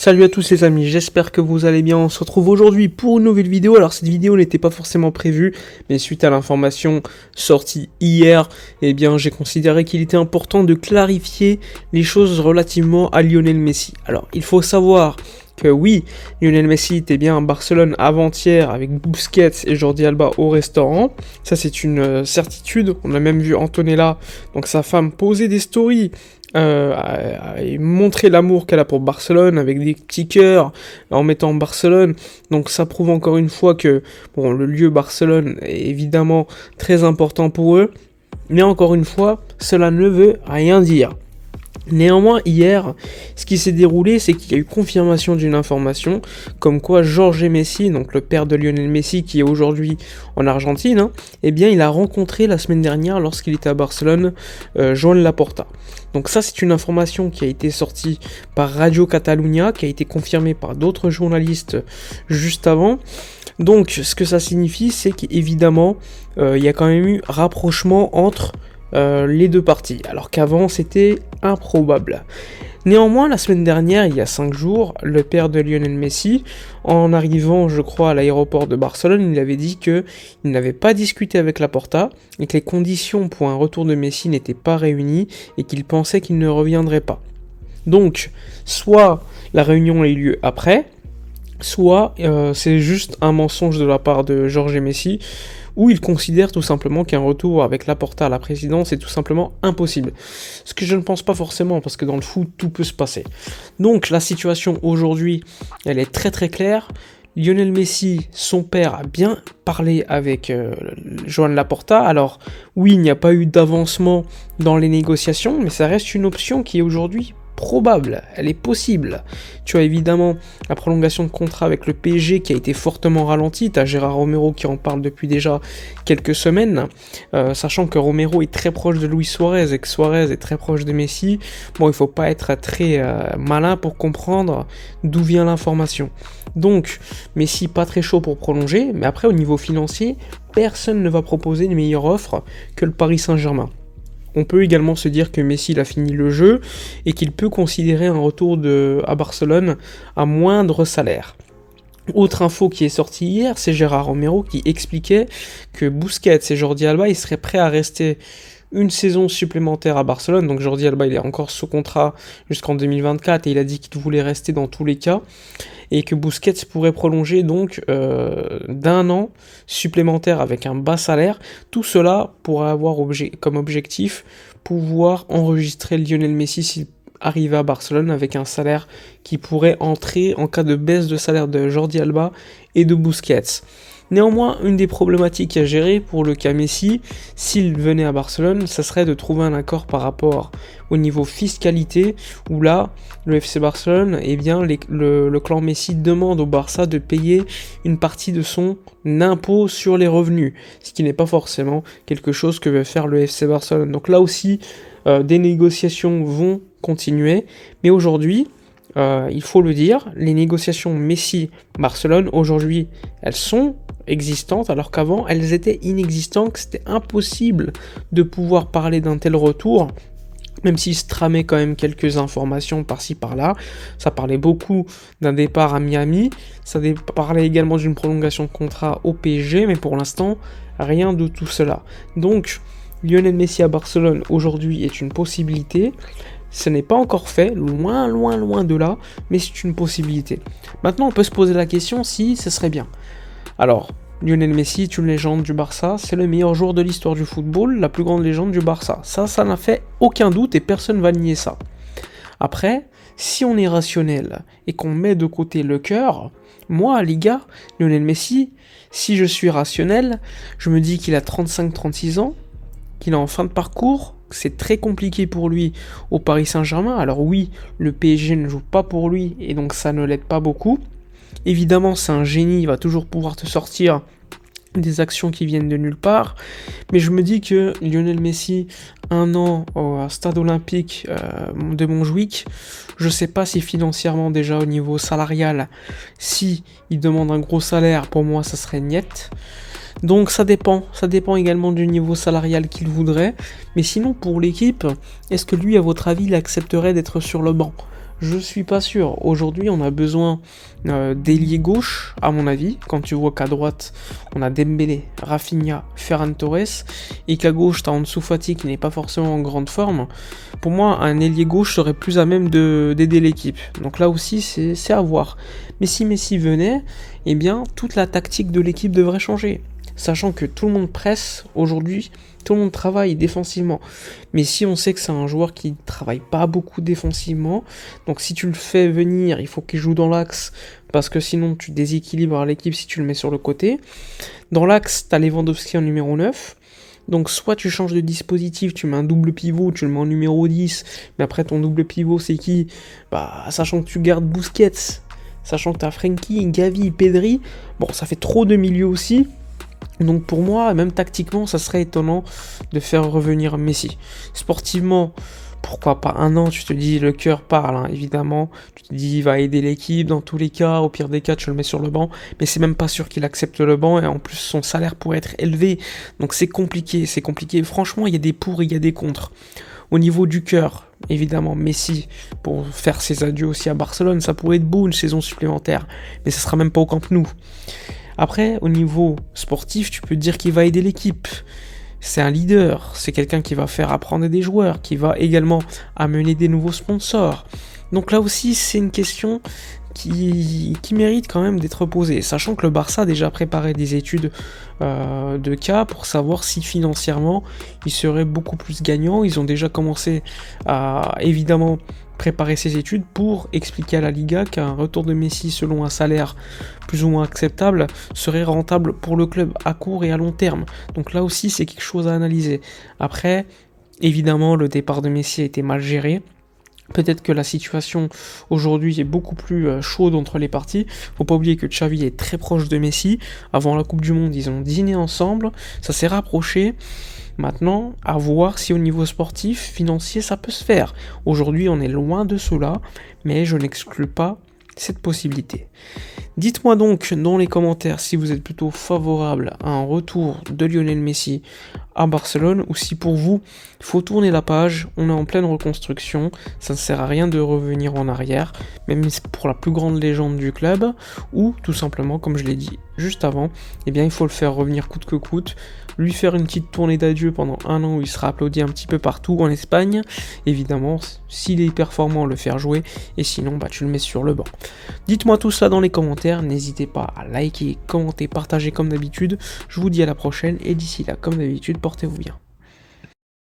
Salut à tous les amis, j'espère que vous allez bien. On se retrouve aujourd'hui pour une nouvelle vidéo. Alors cette vidéo n'était pas forcément prévue, mais suite à l'information sortie hier, eh bien j'ai considéré qu'il était important de clarifier les choses relativement à Lionel Messi. Alors il faut savoir que oui, Lionel Messi était bien à Barcelone avant-hier avec Busquets et Jordi Alba au restaurant. Ça c'est une certitude. On a même vu Antonella, donc sa femme, poser des stories et montrer l'amour qu'elle a pour Barcelone avec des petits cœurs en mettant Barcelone. Donc ça prouve encore une fois que bon, le lieu Barcelone est évidemment très important pour eux, mais encore une fois, cela ne veut rien dire. Néanmoins, hier, ce qui s'est déroulé, c'est qu'il y a eu confirmation d'une information, comme quoi Jorge Messi, donc le père de Lionel Messi, qui est aujourd'hui en Argentine, eh bien, il a rencontré la semaine dernière, lorsqu'il était à Barcelone, Joan Laporta. Donc ça, c'est une information qui a été sortie par Radio Catalunya, qui a été confirmée par d'autres journalistes juste avant. Donc, ce que ça signifie, c'est qu'évidemment, il y a quand même eu rapprochement entre les deux parties, alors qu'avant c'était improbable. Néanmoins, la semaine dernière, il y a 5 jours, le père de Lionel Messi, en arrivant, je crois, à l'aéroport de Barcelone, il avait dit qu'il n'avait pas discuté avec Laporta et que les conditions pour un retour de Messi n'étaient pas réunies et qu'il pensait qu'il ne reviendrait pas. Donc, soit la réunion a eu lieu après, soit c'est juste un mensonge de la part de Jorge Messi, où il considère tout simplement qu'un retour avec Laporta à la présidence est tout simplement impossible. Ce que je ne pense pas forcément, parce que dans le foot, tout peut se passer. Donc la situation aujourd'hui, elle est très très claire. Lionel Messi, son père, a bien parlé avec Joan Laporta. Alors oui, il n'y a pas eu d'avancement dans les négociations, mais ça reste une option qui est aujourd'hui probable, elle est possible. Tu as évidemment la prolongation de contrat avec le PSG qui a été fortement ralentie. Tu as Gérard Romero qui en parle depuis déjà quelques semaines, sachant que Romero est très proche de Luis Suarez et que Suarez est très proche de Messi. Bon, il faut pas être très malin pour comprendre d'où vient l'information. Donc, Messi pas très chaud pour prolonger, mais après au niveau financier, personne ne va proposer une meilleure offre que le Paris Saint-Germain. On peut également se dire que Messi a fini le jeu et qu'il peut considérer un retour à Barcelone à moindre salaire. Autre info qui est sortie hier, c'est Gérard Romero qui expliquait que Busquets et Jordi Alba ils seraient prêts à rester une saison supplémentaire à Barcelone. Donc Jordi Alba il est encore sous contrat jusqu'en 2024 et il a dit qu'il voulait rester dans tous les cas. Et que Busquets pourrait prolonger donc d'un an supplémentaire avec un bas salaire. Tout cela pourrait avoir comme objectif pouvoir enregistrer Lionel Messi s'il arrivait à Barcelone avec un salaire qui pourrait entrer en cas de baisse de salaire de Jordi Alba et de Busquets. Néanmoins, une des problématiques à gérer pour le cas Messi, s'il venait à Barcelone, ça serait de trouver un accord par rapport au niveau fiscalité, où là, le FC Barcelone, eh bien, le clan Messi demande au Barça de payer une partie de son impôt sur les revenus, ce qui n'est pas forcément quelque chose que veut faire le FC Barcelone. Donc là aussi, des négociations vont continuer, mais aujourd'hui, il faut le dire, les négociations Messi-Barcelone, aujourd'hui, elles sont existantes, alors qu'avant, elles étaient inexistantes, que c'était impossible de pouvoir parler d'un tel retour, même s'il se tramait quand même quelques informations par-ci par-là. Ça parlait beaucoup d'un départ à Miami, ça parlait également d'une prolongation de contrat au PSG, mais pour l'instant, rien de tout cela. Donc, Lionel Messi à Barcelone, aujourd'hui, est une possibilité. Ce n'est pas encore fait, loin de là, mais c'est une possibilité. Maintenant, on peut se poser la question si ce serait bien. Alors, Lionel Messi est une légende du Barça, c'est le meilleur joueur de l'histoire du football, la plus grande légende du Barça. Ça n'a fait aucun doute et personne ne va nier ça. Après, si on est rationnel et qu'on met de côté le cœur, moi, les gars, Lionel Messi, si je suis rationnel, je me dis qu'il a 35-36 ans, qu'il est en fin de parcours, c'est très compliqué pour lui au Paris Saint-Germain. Alors oui, le PSG ne joue pas pour lui et donc ça ne l'aide pas beaucoup. Évidemment, c'est un génie, il va toujours pouvoir te sortir des actions qui viennent de nulle part. Mais je me dis que Lionel Messi, un an au stade olympique de Montjuïc, je sais pas si financièrement déjà au niveau salarial, si il demande un gros salaire, pour moi ça serait niet. Donc ça dépend également du niveau salarial qu'il voudrait, mais sinon pour l'équipe, est-ce que lui à votre avis il accepterait d'être sur le banc ? Je suis pas sûr. Aujourd'hui, on a besoin d'ailier gauche, à mon avis. Quand tu vois qu'à droite, on a Dembélé, Rafinha, Ferran Torres, et qu'à gauche, t'as Ansu Fati qui n'est pas forcément en grande forme. Pour moi, un ailier gauche serait plus à même d'aider l'équipe. Donc là aussi, c'est à voir. Mais si Messi venait, eh bien, toute la tactique de l'équipe devrait changer. Sachant que tout le monde presse aujourd'hui, tout le monde travaille défensivement. Mais si on sait que c'est un joueur qui ne travaille pas beaucoup défensivement, donc si tu le fais venir, il faut qu'il joue dans l'axe, parce que sinon tu déséquilibres l'équipe si tu le mets sur le côté. Dans l'axe, tu as Lewandowski en numéro 9. Donc soit tu changes de dispositif, tu mets un double pivot, tu le mets en numéro 10, mais après ton double pivot c'est qui? Bah, sachant que tu gardes Busquets, sachant que tu as Frenkie, Gavi, Pedri, bon ça fait trop de milieux aussi. Donc pour moi, même tactiquement, ça serait étonnant de faire revenir Messi. Sportivement, pourquoi pas un an, tu te dis, le cœur parle, hein, évidemment. Tu te dis, il va aider l'équipe, dans tous les cas, au pire des cas, tu le mets sur le banc. Mais c'est même pas sûr qu'il accepte le banc, et en plus, son salaire pourrait être élevé. Donc c'est compliqué, c'est compliqué. Franchement, il y a des pour, il y a des contre. Au niveau du cœur, évidemment, Messi, pour faire ses adieux aussi à Barcelone, ça pourrait être beau, une saison supplémentaire. Mais ça sera même pas au Camp Nou. Après, au niveau sportif, tu peux dire qu'il va aider l'équipe. C'est un leader, c'est quelqu'un qui va faire apprendre des joueurs, qui va également amener des nouveaux sponsors. Donc là aussi, c'est une question qui mérite quand même d'être posée. Sachant que le Barça a déjà préparé des études de cas pour savoir si financièrement, il serait beaucoup plus gagnant. Ils ont déjà commencé à, évidemment, préparer ces études pour expliquer à la Liga qu'un retour de Messi selon un salaire plus ou moins acceptable serait rentable pour le club à court et à long terme. Donc là aussi c'est quelque chose à analyser. Après, évidemment le départ de Messi a été mal géré. Peut-être que la situation aujourd'hui est beaucoup plus chaude entre les parties. Faut pas oublier que Xavi est très proche de Messi. Avant la Coupe du Monde, ils ont dîné ensemble. Ça s'est rapproché. Maintenant, à voir si au niveau sportif, financier, ça peut se faire. Aujourd'hui, on est loin de cela, mais je n'exclus pas cette possibilité. Dites-moi donc dans les commentaires si vous êtes plutôt favorable à un retour de Lionel Messi à Barcelone ou si pour vous, il faut tourner la page, on est en pleine reconstruction, ça ne sert à rien de revenir en arrière, même pour la plus grande légende du club, ou tout simplement, comme je l'ai dit juste avant, eh bien il faut le faire revenir coûte que coûte, lui faire une petite tournée d'adieu pendant un an où il sera applaudi un petit peu partout en Espagne, évidemment, s'il est performant, le faire jouer, et sinon, bah tu le mets sur le banc. Dites-moi tout ça dans les commentaires, n'hésitez pas à liker, commenter, partager comme d'habitude, je vous dis à la prochaine, et d'ici là, comme d'habitude, portez-vous bien.